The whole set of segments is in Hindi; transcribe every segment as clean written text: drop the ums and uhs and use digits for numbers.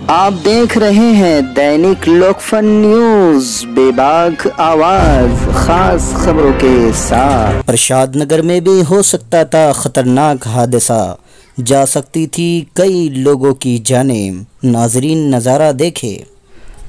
आप देख रहे हैं दैनिक लोकफन न्यूज, बेबाक आवाज, खास खबरों के साथ। प्रसाद नगर में भी हो सकता था खतरनाक हादसा, जा सकती थी कई लोगों की जानें। नाजरीन नज़ारा देखे।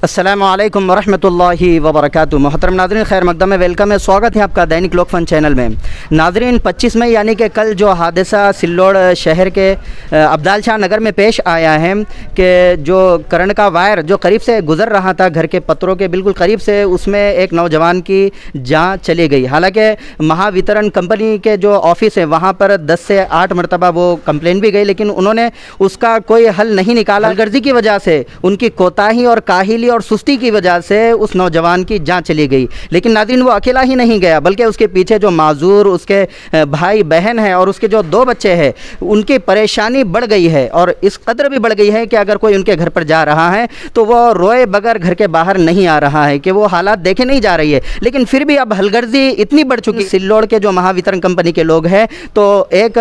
अस्सलामुअलैकुम वरहमतुल्लाहि वबरकातुहू। मोहतरम नाज़रीन, खैर मकदम में वेलकम है, स्वागत है आपका दैनिक लोकफन चैनल में। नाज़रीन, 25 मई यानी कि कल जो हादसा सिल्लोड़ शहर के अब्दाल शाह नगर में पेश आया है कि जो करंट का वायर जो करीब से गुज़र रहा था, घर के पत्रों के बिल्कुल करीब से, उसमें एक नौजवान की जान चली गई। हालांकि महावितरण कंपनी के जो ऑफिस है वहाँ पर 10 से 8 मरतबा वो कंप्लेन भी गई, लेकिन उन्होंने उसका कोई हल नहीं निकाला। गर्जी की वजह से, उनकी कोताही और काहिली और सुस्ती की वजह से उस नौजवान की जान चली गई। लेकिन नाज़रीन, वो अकेला ही नहीं गया, बल्कि उसके पीछे जो माजूर उसके भाई बहन हैं और उसके जो 2 बच्चे हैं, उनकी परेशानी बढ़ गई है। और इस कदर भी बढ़ गई है कि अगर कोई उनके घर पर जा रहा है तो वो रोए बगैर घर के बाहर नहीं आ रहा है, कि वो हालात देखे नहीं जा रही है। लेकिन फिर भी अब हलगर्जी इतनी बढ़ चुकी। सिल्लोड़ के जो महावितरण कंपनी के लोग हैं, तो एक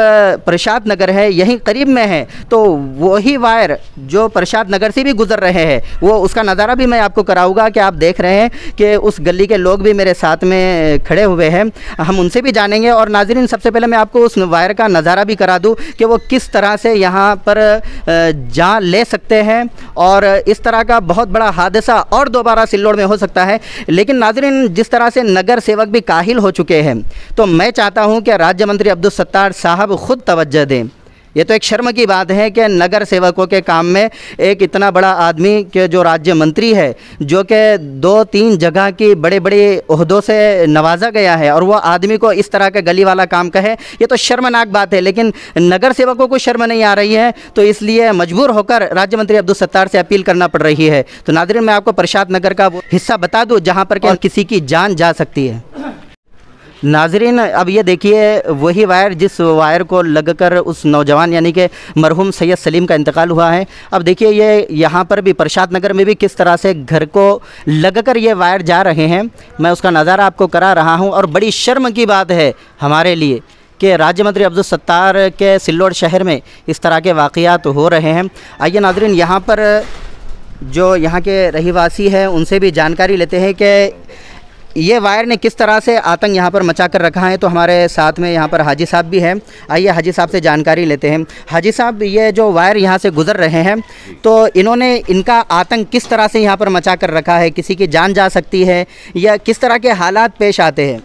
प्रसाद नगर है यहीं करीब में है, तो वही वायर जो प्रसाद नगर से भी गुजर रहे हैं, वो उसका नज़ारा भी मैं आपको कराऊंगा कि आप देख रहे हैं कि उस गली के लोग भी मेरे साथ में खड़े हुए हैं, हम उनसे भी जानेंगे। और नाज़रीन, सबसे पहले मैं आपको उस वायर का नज़ारा भी करा दूं कि वो किस तरह से यहाँ पर जान ले सकते हैं, और इस तरह का बहुत बड़ा हादसा और दोबारा सिल्लोड़ में हो सकता है। लेकिन नाज़रीन, जिस तरह से नगर सेवक भी काहिल हो चुके हैं, तो मैं चाहता हूँ कि राज्य मंत्री अब्दुल सत्तार साहब खुद तवज्जो दें। ये तो एक शर्म की बात है कि नगर सेवकों के काम में एक इतना बड़ा आदमी के जो राज्य मंत्री है, जो कि 2-3 जगह की बड़े बड़े ओहदों से नवाजा गया है, और वो आदमी को इस तरह का गली वाला काम कहे, ये तो शर्मनाक बात है। लेकिन नगर सेवकों को शर्म नहीं आ रही है, तो इसलिए मजबूर होकर राज्य मंत्री अब्दुल सत्तार से अपील करना पड़ रही है। तो नाज़रीन, मैं आपको प्रसाद नगर का वो हिस्सा बता दूँ जहाँ पर कि किसी की जान जा सकती है। नाजरीन, अब ये देखिए, वही वायर जिस वायर को लगकर उस नौजवान यानी कि मरहूम सैयद सलीम का इंतकाल हुआ है। अब देखिए, ये यहाँ पर भी प्रसाद नगर में भी किस तरह से घर को लगकर ये वायर जा रहे हैं, मैं उसका नज़ारा आपको करा रहा हूँ। और बड़ी शर्म की बात है हमारे लिए कि राज्य मंत्री अब्दुल सत्तार के सिल्लोड़ शहर में इस तरह के वाक़यात हो रहे हैं। आइए नाजरीन, यहाँ पर जो यहाँ के रहीवासी हैं उनसे भी जानकारी लेते हैं कि ये वायर ने किस तरह से आतंक यहाँ पर मचा कर रखा है। तो हमारे साथ में यहाँ पर हाजी साहब भी हैं, आइए हाजी साहब से जानकारी लेते हैं। हाजी साहब, ये जो वायर यहाँ से गुज़र रहे हैं, तो इन्होंने इनका आतंक किस तरह से यहाँ पर मचा कर रखा है? किसी की जान जा सकती है या किस तरह के हालात पेश आते हैं?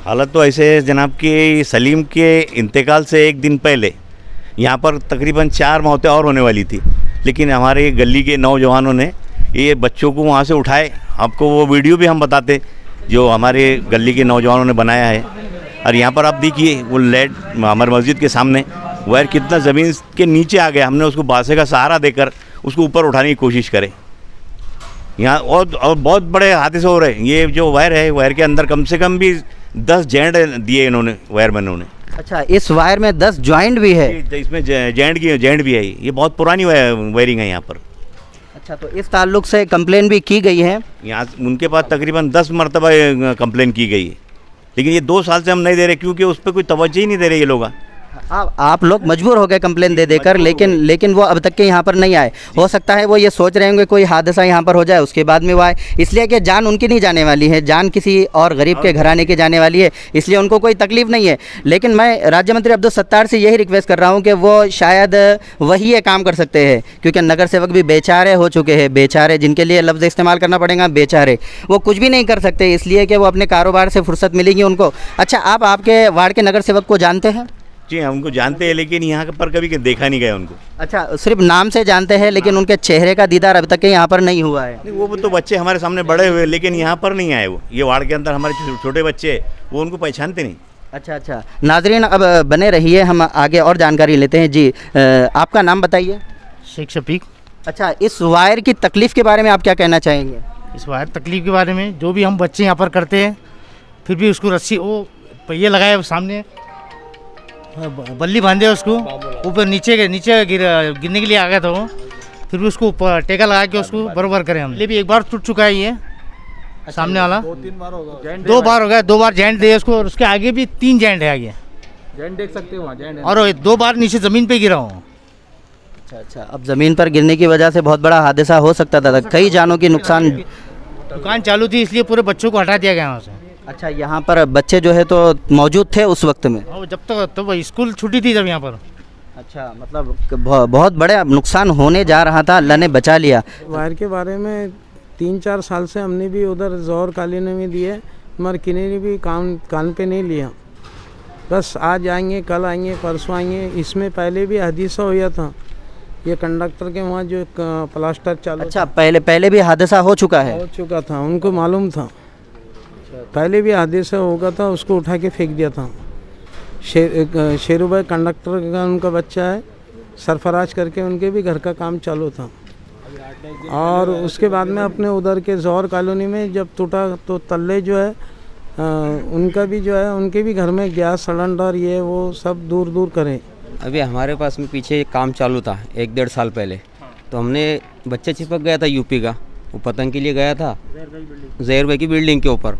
हालत तो ऐसे है जनाब कि सलीम के इंतकाल से एक दिन पहले यहाँ पर तकरीबन 4 मौतें और होने वाली थी, लेकिन हमारे गली के नौजवानों ने ये बच्चों को वहाँ से उठाए। आपको वो वीडियो भी हम बताते जो हमारे गली के नौजवानों ने बनाया है। और यहाँ पर आप देखिए, वो लेट हमारे मस्जिद के सामने वायर कितना ज़मीन के नीचे आ गया। हमने उसको बासे का सहारा देकर उसको ऊपर उठाने की कोशिश करे यहाँ, और बहुत बड़े हादसे हो रहे हैं। ये जो वायर है, वायर के अंदर कम से कम भी 10 जॉइंट दिए इन्होंने, वायरमैनों ने। अच्छा, इस वायर में 10 जॉइंट भी है? इसमें जॉइंट भी है। ये बहुत पुरानी वायरिंग है यहाँ पर। अच्छा, तो इस ताल्लुक़ से कंप्लेन भी की गई है? यहाँ उनके पास तकरीबन 10 मरतबा कंप्लेन की गई है, लेकिन ये 2 साल से हम नहीं दे रहे, क्योंकि उस पर कोई तवज्जो ही नहीं दे रहे ये लोग। आप लोग मजबूर हो गए कंप्लेन दे देकर, लेकिन वो अब तक के यहाँ पर नहीं आए। हो सकता है वो ये सोच रहे होंगे कोई हादसा यहाँ पर हो जाए, उसके बाद में वो आए, इसलिए कि जान उनकी नहीं जाने वाली है, जान किसी और गरीब के घराने की जाने वाली है, इसलिए उनको कोई तकलीफ़ नहीं है। लेकिन मैं राज्य मंत्री अब्दुल सत्तार से यही रिक्वेस्ट कर रहा हूँ कि वो शायद वही ये काम कर सकते हैं, क्योंकि नगर सेवक भी बेचारे हो चुके हैं, बेचारे जिनके लिए लफ्ज़ इस्तेमाल करना पड़ेगा, बेचारे, वो कुछ भी नहीं कर सकते, इसलिए कि वो अपने कारोबार से फुर्सत मिलेगी उनको। अच्छा, आप आपके वार्ड के नगर सेवक को जानते हैं? जी, हम उनको जानते हैं, लेकिन यहाँ पर कभी देखा नहीं गया उनको। अच्छा, सिर्फ नाम से जानते हैं, लेकिन उनके चेहरे का दीदार अभी तक के यहाँ पर नहीं हुआ है? नहीं, वो तो बच्चे हमारे सामने बड़े हुए, लेकिन यहाँ पर नहीं आए। वो ये वार्ड के अंदर हमारे छोटे बच्चे, वो उनको पहचानते नहीं। अच्छा, नाजरीन, अब बने रहिए, हम आगे और जानकारी लेते हैं। जी, आपका नाम बताइए। शेख शफीक। अच्छा, इस वायर की तकलीफ़ के बारे में आप क्या कहना चाहेंगे? इस वायर तकलीफ़ के बारे में, जो भी हम बच्चे यहाँ पर करते हैं, फिर भी उसको रस्सी, वो पहिए लगाए सामने, बल्ली बांधे उसको ऊपर, नीचे गिरने के लिए आ गया था वो, फिर भी उसको ऊपर टेका लगा के उसको बराबर करें। हम ले भी एक बार टूट चुका है ये। अच्छा, सामने वाला 2-3 बार होगा, 2 बार हो गया, 2 बार जॉइंट दिए उसको, और उसके आगे भी 3 जॉइंट है आगे, जॉइंट देख सकते हो वहाँ जॉइंट, और 2 बार नीचे ज़मीन पे गिरा हूँ। अच्छा, अब ज़मीन पर गिरने की वजह से बहुत बड़ा हादसा हो सकता था, कई जानों की नुकसान। दुकान चालू थी इसलिए पूरे बच्चों को हटा दिया गया वहाँ से। अच्छा, यहाँ पर बच्चे जो है तो मौजूद थे उस वक्त में? और जब तक तो स्कूल छुट्टी थी जब यहाँ पर। अच्छा, मतलब बहुत बड़े नुकसान होने जा रहा था, अल्लाह ने बचा लिया। वायर के बारे में 3-4 साल से हमने भी उधर जोर कॉलोनी में दिए, मगर किसी ने भी कान पे नहीं लिया। बस आज आएंगे, कल आएंगे, परसों आएंगे। इसमें पहले भी हादसा हुआ था, ये कंडक्टर के वहाँ जो प्लास्टर चालू। अच्छा, पहले भी हादसा हो चुका है? हो चुका था, उनको मालूम था। पहले भी हादसा होगा था, उसको उठा के फेंक दिया था। शेरू भाई कंडक्टर का उनका बच्चा है, सरफराज करके उनके भी घर का काम चालू था। और उसके बाद में अपने उधर के जौहर कॉलोनी में जब टूटा तो तल्ले जो है उनका भी जो है, उनके भी घर में गैस सिलेंडर ये वो सब दूर दूर करें। अभी हमारे पास में पीछे काम चालू था 1-1.5 साल पहले, तो हमने बच्चा चिपक गया था यूपी का, वो पतंग के लिए गया था जहर भाई की बिल्डिंग के ऊपर,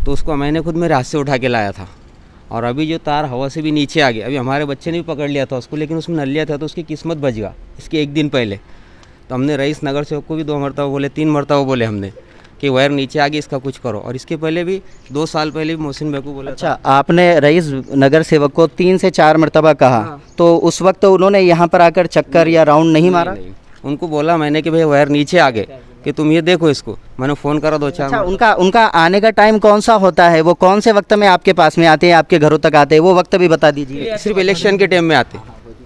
तो उसको मैंने खुद मेरे हाथ से उठा के लाया था। और अभी जो तार हवा से भी नीचे आ गया, अभी हमारे बच्चे ने भी पकड़ लिया था उसको, लेकिन उसमें नलिया था तो उसकी किस्मत बच गया इसके 1 दिन पहले। तो हमने रईस नगर सेवक को भी 2 मरतबा बोले, 3 मरतबा बोले हमने कि वायर नीचे आ गई, इसका कुछ करो। और इसके पहले भी 2 साल पहले भी मोहसिन भाई को बोला। अच्छा, आपने रईस नगर सेवक को 3 से 4 मरतबा कहा, तो उस वक्त उन्होंने यहाँ पर आकर चक्कर या राउंड नहीं मारा? नहीं। उनको बोला मैंने कि भाई वायर नीचे आ गए, कि तुम ये देखो इसको। मैंने फ़ोन करा 2-4। अच्छा, उनका आने का टाइम कौन सा होता है? वो कौन से वक्त में आपके पास में आते हैं, आपके घरों तक आते हैं? वो वक्त भी बता दीजिए। सिर्फ इलेक्शन के टाइम में आते,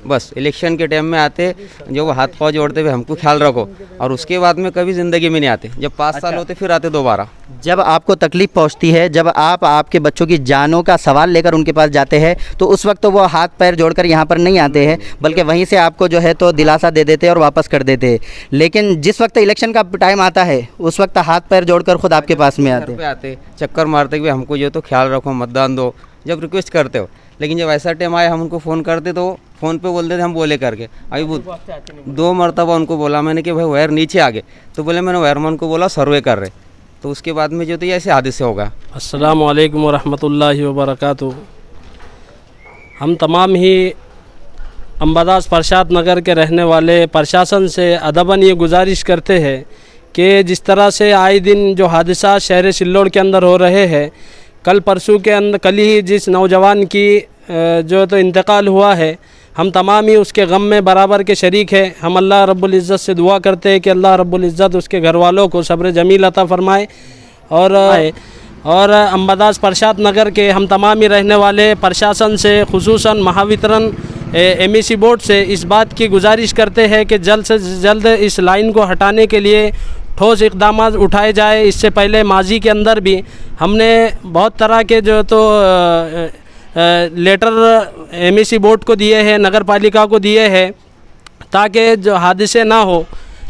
बस इलेक्शन के टाइम में आते, जो वो हाथ पाँव जोड़ते हुए हमको ख्याल रखो, और उसके बाद में कभी ज़िंदगी में नहीं आते। जब 5 साल होते फिर आते दोबारा। जब आपको तकलीफ़ पहुंचती है, जब आप आपके बच्चों की जानों का सवाल लेकर उनके पास जाते हैं, तो उस वक्त तो वो हाथ पैर जोड़कर यहाँ पर नहीं आते हैं, बल्कि वहीं से आपको जो है तो दिलासा दे देते हैं और वापस कर देते हैं। लेकिन जिस वक्त इलेक्शन का टाइम आता है उस वक्त हाथ पैर जोड़कर खुद आपके पास में आते चक्कर मारते हुए हमको जो तो ख्याल रखो, मतदान दो, जब रिक्वेस्ट करते हो। लेकिन जब ऐसा टाइम आया हम उनको फ़ोन करते तो फ़ोन पे बोलते थे हम बोले करके। अभी 2 मरतबा उनको बोला मैंने कि भाई वायर नीचे आ गए, तो बोले मैंने वायरमैन को बोला सर्वे कर रहे, तो उसके बाद में जो तो ऐसे हादसे होगा। अस्सलाम वालेकुम वरहमतुल्लाहि वबरकातुहू। हम तमाम ही अम्बादास प्रसाद नगर के रहने वाले प्रशासन से अदबन ये गुजारिश करते हैं कि जिस तरह से आए दिन जो हादसा शहर सिल्लोड़ के अंदर हो रहे हैं, कल परसों के अंदर कल ही जिस नौजवान की जो तो इंतकाल हुआ है, हम तमाम ही उसके गम में बराबर के शरीक हैं। हम अल्लाह रब्बुल इज़्ज़त से दुआ करते हैं कि अल्लाह रब्बुल इज़्ज़त उसके घर वालों को सब्र जमील अता फरमाए। और अम्बादास प्रसाद नगर के हम तमाम ही रहने वाले प्रशासन से, खुसूसन महावितरण MEC बोर्ड से इस बात की गुजारिश करते हैं कि जल्द से जल्द इस लाइन को हटाने के लिए ठोस इक़दाम उठाए जाए। इससे पहले माजी के अंदर भी हमने बहुत तरह के जो तो लेटर MEC बोर्ड को दिए हैं, नगर पालिका को दिए हैं, ताकि जो हादसे ना हो।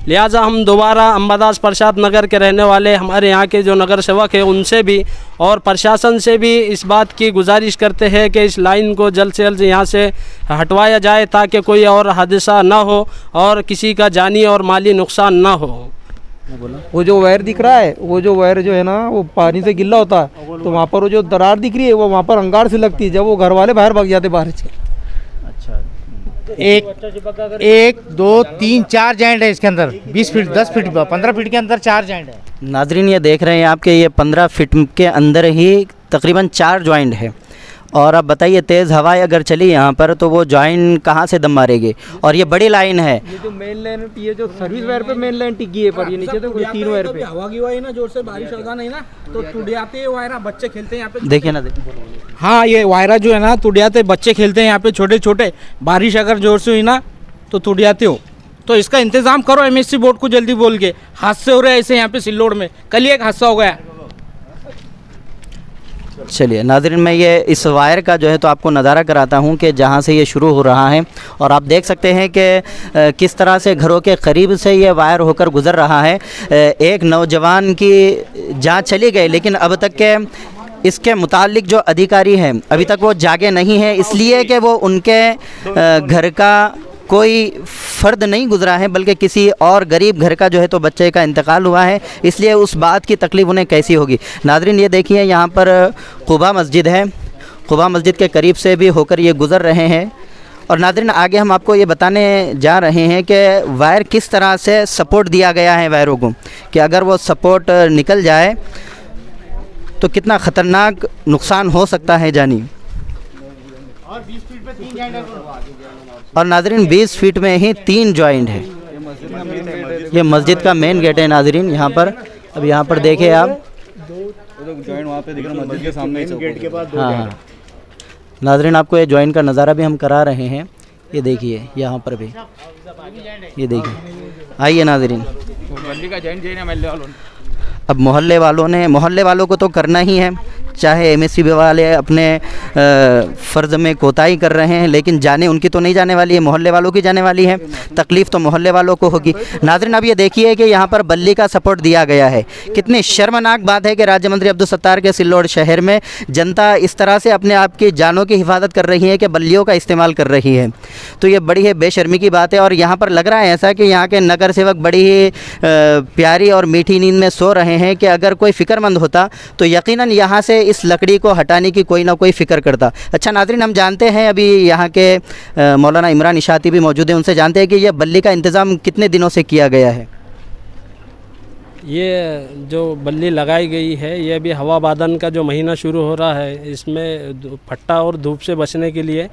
लिहाजा हम दोबारा अम्बादास प्रसाद नगर के रहने वाले हमारे यहाँ के जो नगर सेवक हैं उनसे भी और प्रशासन से भी इस बात की गुजारिश करते हैं कि इस लाइन को जल्द से जल्द यहाँ से हटवाया जाए, ताकि कोई और हादसा ना हो और किसी का जानी और माली नुकसान ना हो। वो जो वायर दिख रहा है, वो जो वायर जो है ना वो पानी से गिल्ला होता है, तो वहाँ पर वो जो दरार दिख रही है वो वहाँ पर अंगार से लगती है, जब वो घर वाले बाहर भाग जाते बारिश के। अच्छा, 1 2 3 4 जॉइंट है इसके अंदर, 20 फीट 10 फीट 15 फीट के अंदर 4 जॉइंट है। नाजरीन, ये देख रहे हैं आपके ये 15 फीट के अंदर ही तकरीबन 4 जॉइंट है। और अब बताइए, तेज़ हवाएं अगर चली यहाँ पर तो वो जॉइंट कहाँ से दम मारेगी? और ये बड़ी लाइन है, ये जो मेन लाइन, ये जो सर्विस वायर पे मेन लाइन टिकी है, पर ये नीचे तो 3 वायर पे हवा की वाई ना जोर से बारिश होगा नहीं ना तो टूट जाते हैं वायरा, बच्चे खेलते हैं यहाँ पे। देखिए ना, हाँ, ये वायरा जो है ना टूट जाते, बच्चे खेलते हैं यहाँ पे छोटे छोटे, बारिश अगर जोर से हुई ना तो टूट जाते हो। तो इसका इंतजाम करो MSC बोर्ड को जल्दी बोल के। हादसे हो रहे हैं ऐसे यहाँ पे सिल्लोड़ में, कल ही एक हादसा हो गया। चलिए नाज़रीन, मैं ये इस वायर का जो है तो आपको नज़ारा कराता हूँ कि जहाँ से ये शुरू हो रहा है, और आप देख सकते हैं कि किस तरह से घरों के करीब से ये वायर होकर गुज़र रहा है। एक नौजवान की जान चली गई, लेकिन अब तक के इसके मुतालिक जो अधिकारी हैं अभी तक वो जागे नहीं हैं, इसलिए कि वो उनके घर का कोई फ़र्द नहीं गुज़रा है, बल्कि किसी और गरीब घर का जो है तो बच्चे का इंतकाल हुआ है, इसलिए उस बात की तकलीफ़ उन्हें कैसी होगी। नाज़रीन, ये देखिए यहाँ पर कुबा मस्जिद है, कुबा मस्जिद के करीब से भी होकर ये गुज़र रहे हैं, और नाज़रीन आगे हम आपको ये बताने जा रहे हैं कि वायर किस तरह से सपोर्ट दिया गया है वायरों को, कि अगर वो सपोर्ट निकल जाए तो कितना ख़तरनाक नुकसान हो सकता है जानी। और 20 फीट पे 3 जॉइंट है। और नाज़रीन 20 फीट में ही 3 जॉइंट है। ये मस्जिद का मेन गेट है नाज़रीन यहाँ पर। अब यहाँ पर देखें आप, जॉइंट वहाँ पे दिख रहा है मस्जिद के सामने ही गेट के पास। हाँ नाज़रीन आपको ये जॉइंट का नज़ारा भी हम करा रहे हैं। ये देखिए यहाँ पर भी, ये देखिए। आइए नाज़रीन, अब मोहल्ले वालों को तो करना ही है, चाहे एमएससी वाले अपने फ़र्ज़ में कोताही कर रहे हैं, लेकिन जाने उनकी तो नहीं जाने वाली है, मोहल्ले वालों की जाने वाली है। तकलीफ़ तो मोहल्ले वालों को होगी। नाज़रीन अब ये देखिए कि यहाँ पर बल्ली का सपोर्ट दिया गया है। कितनी शर्मनाक बात है कि राज्य मंत्री अब्दुल सत्तार के सिल्लोड शहर में जनता इस तरह से अपने आप की जानों की हिफाजत कर रही है कि बल्लियों का इस्तेमाल कर रही है। तो ये बड़ी ही बेशर्मी की बात है। और यहाँ पर लग रहा है ऐसा कि यहाँ के नगर सेवक बड़ी ही प्यारी और मीठी नींद में सो रहे हैं कि अगर कोई फ़िक्रमंद होता तो यकीनन यहाँ से इस लकड़ी को हटाने की कोई ना कोई फ़िक्र करता। अच्छा नाज़रीन हम जानते हैं, अभी यहाँ के मौलाना इमरान इशाती भी मौजूद हैं, उनसे जानते हैं कि यह बल्ली का इंतज़ाम कितने दिनों से किया गया है। ये जो बल्ली लगाई गई है ये भी हवा बादन का जो महीना शुरू हो रहा है, इसमें फट्टा और धूप से बचने के लिए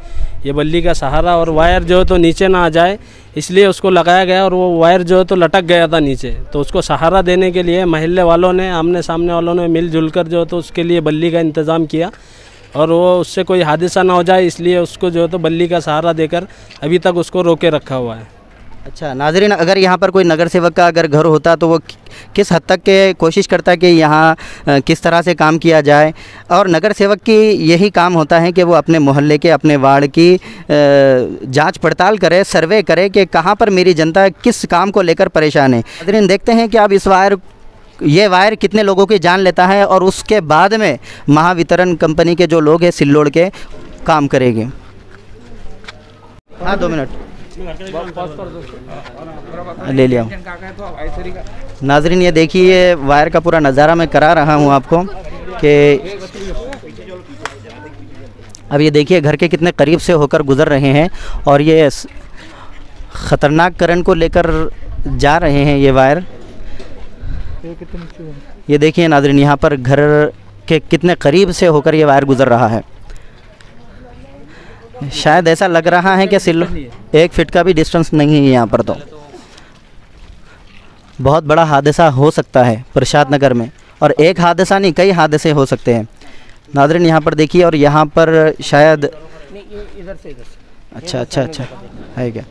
ये बल्ली का सहारा, और वायर जो है तो नीचे ना आ जाए इसलिए उसको लगाया गया। और वो वायर जो है तो लटक गया था नीचे, तो उसको सहारा देने के लिए महल्ले वालों ने, आमने सामने वालों ने मिलजुल कर जो है तो उसके लिए बल्ली का इंतज़ाम किया, और वो उससे कोई हादसा ना हो जाए इसलिए उसको जो है तो बल्ली का सहारा देकर अभी तक उसको रोके रखा हुआ है। अच्छा नाज़रीन, अगर यहाँ पर कोई नगर सेवक का अगर घर होता तो वो किस हद तक के कोशिश करता कि यहाँ किस तरह से काम किया जाए। और नगर सेवक की यही काम होता है कि वो अपने मोहल्ले के, अपने वार्ड की जांच पड़ताल करे, सर्वे करे कि कहाँ पर मेरी जनता किस काम को लेकर परेशान है। नाज़रीन देखते हैं कि अब ये वायर कितने लोगों की जान लेता है और उसके बाद में महावितरण कंपनी के जो लोग हैं सिल्लोड के काम करेंगे। हाँ 2 मिनट ले लिया। नाज़रीन ये देखिए वायर का पूरा नज़ारा मैं करा रहा हूँ आपको कि अब ये देखिए घर के कितने करीब से होकर गुज़र रहे हैं और ये ख़तरनाक करंट को लेकर जा रहे हैं ये वायर। ये देखिए नाज़रीन यहाँ पर घर के कितने करीब से होकर ये वायर गुज़र रहा है। शायद ऐसा लग रहा है कि सिल्लो 1 फीट का भी डिस्टेंस नहीं है यहाँ पर, तो बहुत बड़ा हादसा हो सकता है प्रसाद नगर में, और एक हादसा नहीं कई हादसे हो सकते हैं। नाज़रीन यहाँ पर देखिए, और यहाँ पर शायद इधर से अच्छा है क्या।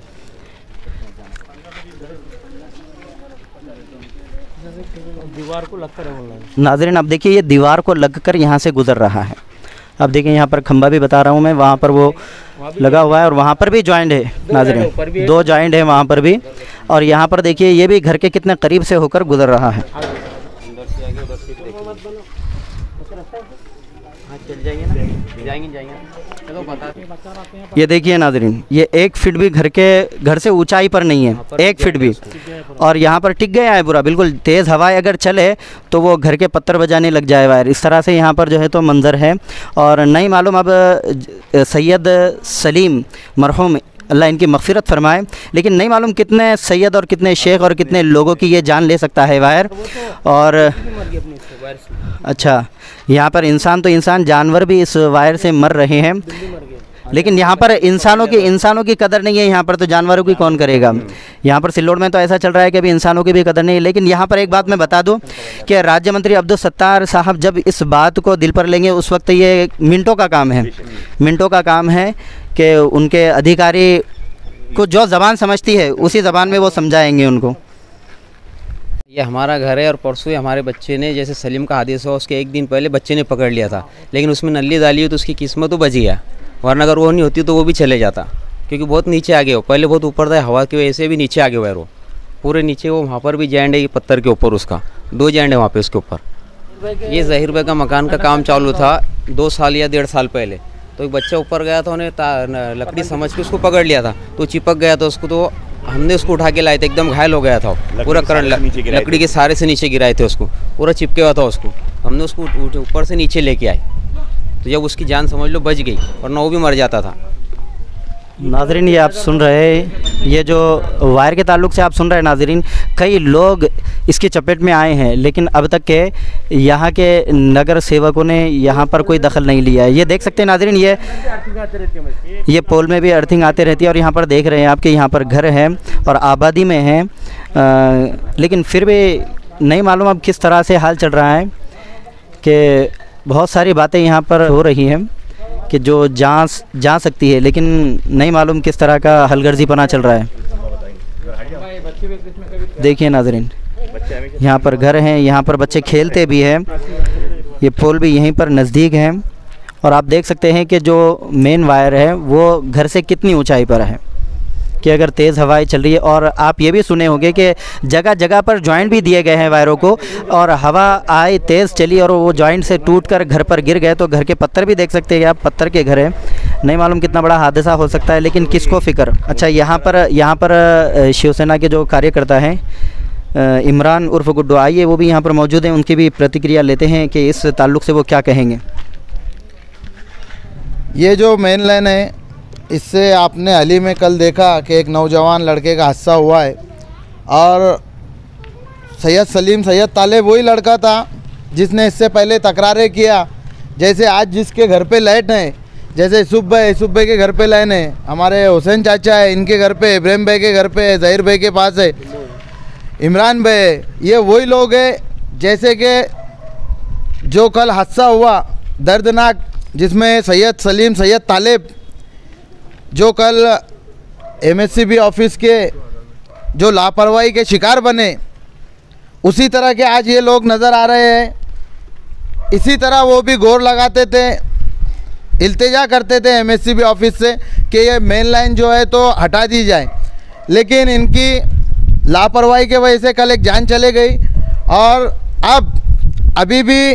दीवार को लगकर नाज़रीन अब देखिए ये दीवार को लगकर यहाँ से गुज़र रहा है। अब देखिए यहाँ पर खंबा भी बता रहा हूँ मैं, वहाँ पर वो लगा हुआ है और वहाँ पर भी जॉइंट है नाज़रीन, 2 जॉइंट है वहाँ पर भी। और यहाँ पर देखिए ये भी घर के कितने करीब से होकर गुज़र रहा है। ये देखिए नाज़रीन ये 1 फीट भी घर से ऊंचाई पर नहीं है, 1 फीट भी, और यहाँ पर टिक गया है पूरा। बिल्कुल तेज़ हवाएं अगर चले तो वो घर के पत्थर बजाने लग जाए वायर। इस तरह से यहाँ पर जो है तो मंजर है। और नहीं मालूम अब सैयद सलीम मरहूम अल्लाह इनकी मग़फ़िरत फरमाए, लेकिन नहीं मालूम कितने सैयद और कितने शेख और कितने लोगों की ये जान ले सकता है वायर। और अच्छा यहाँ पर इंसान तो इंसान, जानवर भी इस वायर से मर रहे हैं, लेकिन यहाँ पर इंसानों की कदर नहीं है। यहाँ पर तो जानवरों की कौन करेगा। यहाँ पर सिल्लोड में तो ऐसा चल रहा है कि अभी इंसानों की भी कदर नहीं है। लेकिन यहाँ पर एक बात मैं बता दूँ कि राज्य मंत्री अब्दुल सत्तार साहब जब इस बात को दिल पर लेंगे उस वक्त ये मिनटों का काम है कि उनके अधिकारी को जो ज़बान समझती है उसी ज़बान में वो समझाएंगे उनको। ये हमारा घर है और परसों ही हमारे बच्चे ने, जैसे सलीम का हादसा हुआ उसके 1 दिन पहले बच्चे ने पकड़ लिया था, लेकिन उसमें नली डाली हुई तो उसकी किस्मत तो बच गया, वरना अगर वो नहीं होती तो वो भी चले जाता, क्योंकि बहुत नीचे आ गए। वो पहले बहुत ऊपर था, हवा की वजह से भी नीचे आ गया वायर, वो पूरे नीचे। वो वहाँ पर भी जैंड है पत्थर के ऊपर, उसका 2 जैंड है वहाँ पे उसके ऊपर। ये ज़हीर भाई का मकान का काम चालू था 2 साल या 1.5 साल पहले, तो एक बच्चा ऊपर गया था, उन्हें लकड़ी समझ के उसको पकड़ लिया था, तो चिपक गया था उसको, तो हमने उसको उठा के लाए थे, एकदम घायल हो गया था पूरा करंट, लकड़ी के सारे से नीचे गिराए थे उसको, पूरा चिपके हुआ था उसको, हमने उसको ऊपर से नीचे लेके आए, तो जब उसकी जान समझ लो बच गई, वरना वो भी मर जाता था। नाजरीन ये आप सुन रहे हैं, ये जो वायर के ताल्लुक से आप सुन रहे हैं नाजरीन, कई लोग इसकी चपेट में आए हैं, लेकिन अब तक के यहाँ के नगर सेवकों ने यहाँ पर कोई दखल नहीं लिया है। ये देख सकते हैं नाजरीन, ये पोल में भी अर्थिंग आते रहती है और यहाँ पर देख रहे हैं आपके यहाँ पर घर हैं और आबादी में हैं, लेकिन फिर भी नहीं मालूम अब किस तरह से हाल चल रहा है कि बहुत सारी बातें यहाँ पर हो रही हैं कि जो जा सकती है, लेकिन नहीं मालूम किस तरह का हलगर्जीपना चल रहा है। देखिए नाजरीन, यहाँ पर घर हैं, यहाँ पर बच्चे खेलते भी हैं, ये पोल भी यहीं पर नज़दीक है और आप देख सकते हैं कि जो मेन वायर है वो घर से कितनी ऊंचाई पर है कि अगर तेज़ हवाएं चल रही है। और आप ये भी सुने होंगे कि जगह जगह पर जॉइंट भी दिए गए हैं वायरों को, और हवा आई तेज़ चली और वो जॉइंट से टूटकर घर पर गिर गए, तो घर के पत्थर भी देख सकते हैं आप, पत्थर के घर हैं। नहीं मालूम कितना बड़ा हादसा हो सकता है, लेकिन किसको फ़िक्र। अच्छा, यहाँ पर शिवसेना के जो कार्यकर्ता हैं इमरान उर्फ गुड्डू, आइए वो भी यहाँ पर मौजूद हैं, उनकी भी प्रतिक्रिया लेते हैं कि इस ताल्लुक़ से वो क्या कहेंगे। ये जो मेन लाइन है, इससे आपने हाल ही में कल देखा कि एक नौजवान लड़के का हादसा हुआ है और सैयद तालेब वही लड़का था जिसने इससे पहले तकरारें किया। जैसे आज जिसके घर पे लाइट है, जैसे यूसुफ भाई के घर पे लाइन है, हमारे हुसैन चाचा है, इनके घर पे, इब्राहिम भाई के घर पे, ज़हीर भाई के पास है, इमरान भाई, ये वही लोग हैं। जैसे कि जो कल हादसा हुआ दर्दनाक, जिसमें सैयद तालेब जो कल MSCB ऑफिस के जो लापरवाही के शिकार बने, उसी तरह के आज ये लोग नज़र आ रहे हैं। इसी तरह वो भी गौर लगाते थे, इल्तिजा करते थे MSCB ऑफिस से कि ये मेन लाइन जो है तो हटा दी जाए, लेकिन इनकी लापरवाही के वजह से कल एक जान चले गई। और अभी भी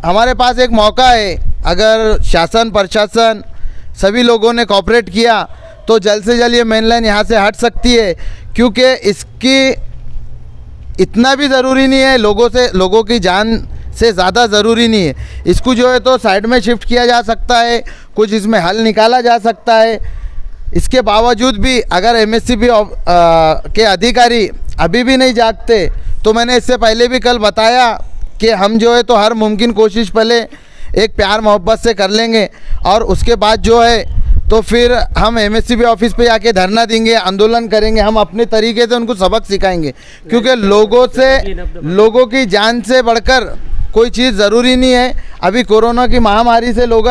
हमारे पास एक मौका है, अगर शासन प्रशासन सभी लोगों ने कोऑपरेट किया तो जल्द से जल्द ये मेन लाइन यहाँ से हट सकती है, क्योंकि इसकी इतना भी ज़रूरी नहीं है, लोगों की जान से ज़्यादा ज़रूरी नहीं है। इसको जो है तो साइड में शिफ्ट किया जा सकता है, कुछ इसमें हल निकाला जा सकता है। इसके बावजूद भी अगर MSCB के अधिकारी अभी भी नहीं जागते, तो मैंने इससे पहले भी कल बताया कि हम जो है तो हर मुमकिन कोशिश पहले एक प्यार मोहब्बत से कर लेंगे और उसके बाद जो है तो फिर हम MSCB ऑफिस पे जाके धरना देंगे, आंदोलन करेंगे, हम अपने तरीके से उनको सबक सिखाएंगे, क्योंकि लोगों की जान से बढ़कर कोई चीज़ ज़रूरी नहीं है। अभी कोरोना की महामारी से लोग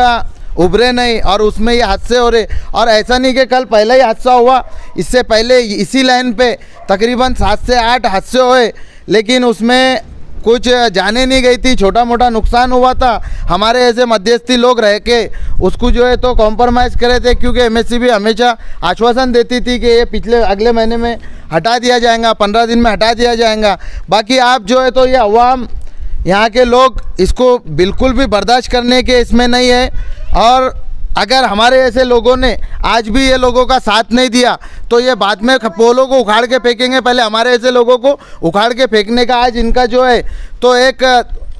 उभरे नहीं और उसमें ये हादसे हो रहे। और ऐसा नहीं कि कल पहला ही हादसा हुआ, इससे पहले इसी लाइन पे तकरीबन 7 से 8 हादसे हुए, लेकिन उसमें कुछ जाने नहीं गई थी, छोटा मोटा नुकसान हुआ था। हमारे ऐसे मध्यस्थी लोग रह के उसको जो है तो कॉम्प्रोमाइज़ करे थे, क्योंकि MSCB हमेशा आश्वासन देती थी कि ये अगले महीने में हटा दिया जाएगा, 15 दिन में हटा दिया जाएगा। बाकी आप जो है तो ये अवाम, यहाँ के लोग इसको बिल्कुल भी बर्दाश्त करने के इसमें नहीं है। और अगर हमारे ऐसे लोगों ने आज भी ये लोगों का साथ नहीं दिया तो ये बाद में पोलों को उखाड़ के फेंकेंगे। पहले हमारे ऐसे लोगों को उखाड़ के फेंकने का आज इनका जो है तो एक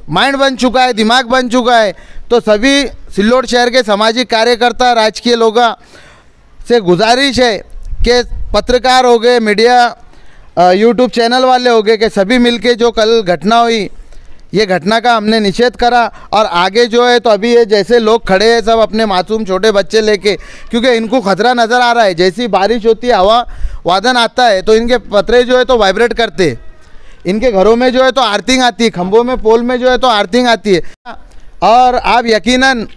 माइंड बन चुका है, दिमाग बन चुका है। तो सभी सिल्लोड शहर के सामाजिक कार्यकर्ता, राजकीय लोगों से गुजारिश है कि पत्रकार हो गए, मीडिया यूट्यूब चैनल वाले हो गए, कि सभी मिलके जो कल घटना हुई, ये घटना का हमने निषेध करा। और आगे जो है तो अभी ये जैसे लोग खड़े हैं सब अपने मासूम छोटे बच्चे लेके, क्योंकि इनको खतरा नज़र आ रहा है। जैसी बारिश होती है, हवा वादन आता है तो इनके पतरे जो है तो वाइब्रेट करते हैं, इनके घरों में जो है तो आर्थिंग आती है, खंभों में पोल में जो है तो आर्थिंग आती है। और आप यकीनन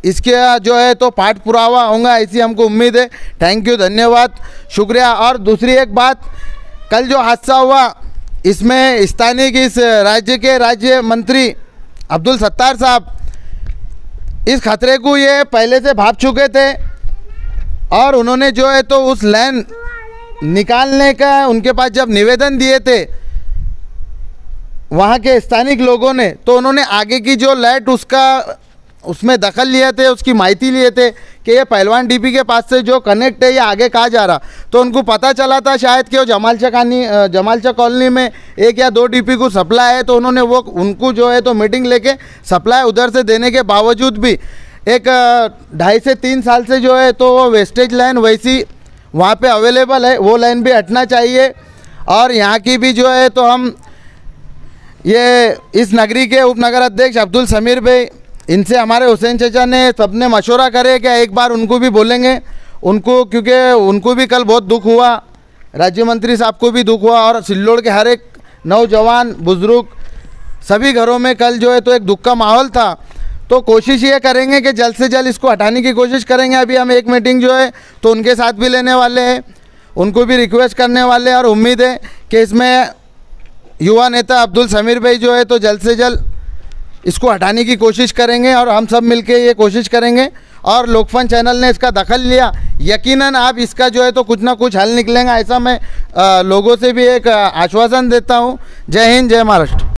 इसके जो है तो पाठ पुरावा होगा, ऐसी हमको उम्मीद है। थैंक यू, धन्यवाद, शुक्रिया। और दूसरी एक बात, कल जो हादसा हुआ इसमें स्थानीय की इस राज्य के राज्य मंत्री अब्दुल सत्तार साहब इस खतरे को ये पहले से भाप चुके थे और उन्होंने जो है तो उस लाइन निकालने का उनके पास जब निवेदन दिए थे वहाँ के स्थानिक लोगों ने, तो उन्होंने आगे की जो लाइट उसमें दखल लिए थे, उसकी माहिती लिए थे कि ये पहलवान डीपी के पास से जो कनेक्ट है ये आगे कहाँ जा रहा। तो उनको पता चला था शायद कि वो जमालचा कॉलोनी में 1 या 2 डीपी को सप्लाई है, तो उन्होंने उनको जो है तो मीटिंग लेके सप्लाई उधर से देने के बावजूद भी एक 2.5 से 3 साल से जो है तो वो वेस्टेज लाइन वैसी वहाँ पे अवेलेबल है, वो लाइन भी हटना चाहिए। और यहाँ की भी जो है तो हम ये इस नगरी के उप नगर अध्यक्ष अब्दुल समीर भाई, इनसे हमारे हुसैन चाचा ने सबने मशवरा करे कि एक बार उनको भी बोलेंगे उनको, क्योंकि उनको भी कल बहुत दुख हुआ, राज्य मंत्री साहब को भी दुख हुआ और सिल्लोड़ के हर एक नौजवान बुजुर्ग सभी घरों में कल जो है तो एक दुख का माहौल था। तो कोशिश ये करेंगे कि जल्द से जल्द इसको हटाने की कोशिश करेंगे। अभी हम एक मीटिंग जो है तो उनके साथ भी लेने वाले हैं, उनको भी रिक्वेस्ट करने वाले हैं और उम्मीद है कि इसमें युवा नेता अब्दुल समीर भाई जो है तो जल्द से जल्द इसको हटाने की कोशिश करेंगे और हम सब मिलके ये कोशिश करेंगे। और लोकफन चैनल ने इसका दखल लिया, यकीनन आप इसका जो है तो कुछ ना कुछ हल निकलेगा, ऐसा मैं लोगों से भी एक आश्वासन देता हूँ। जय हिंद, जय महाराष्ट्र।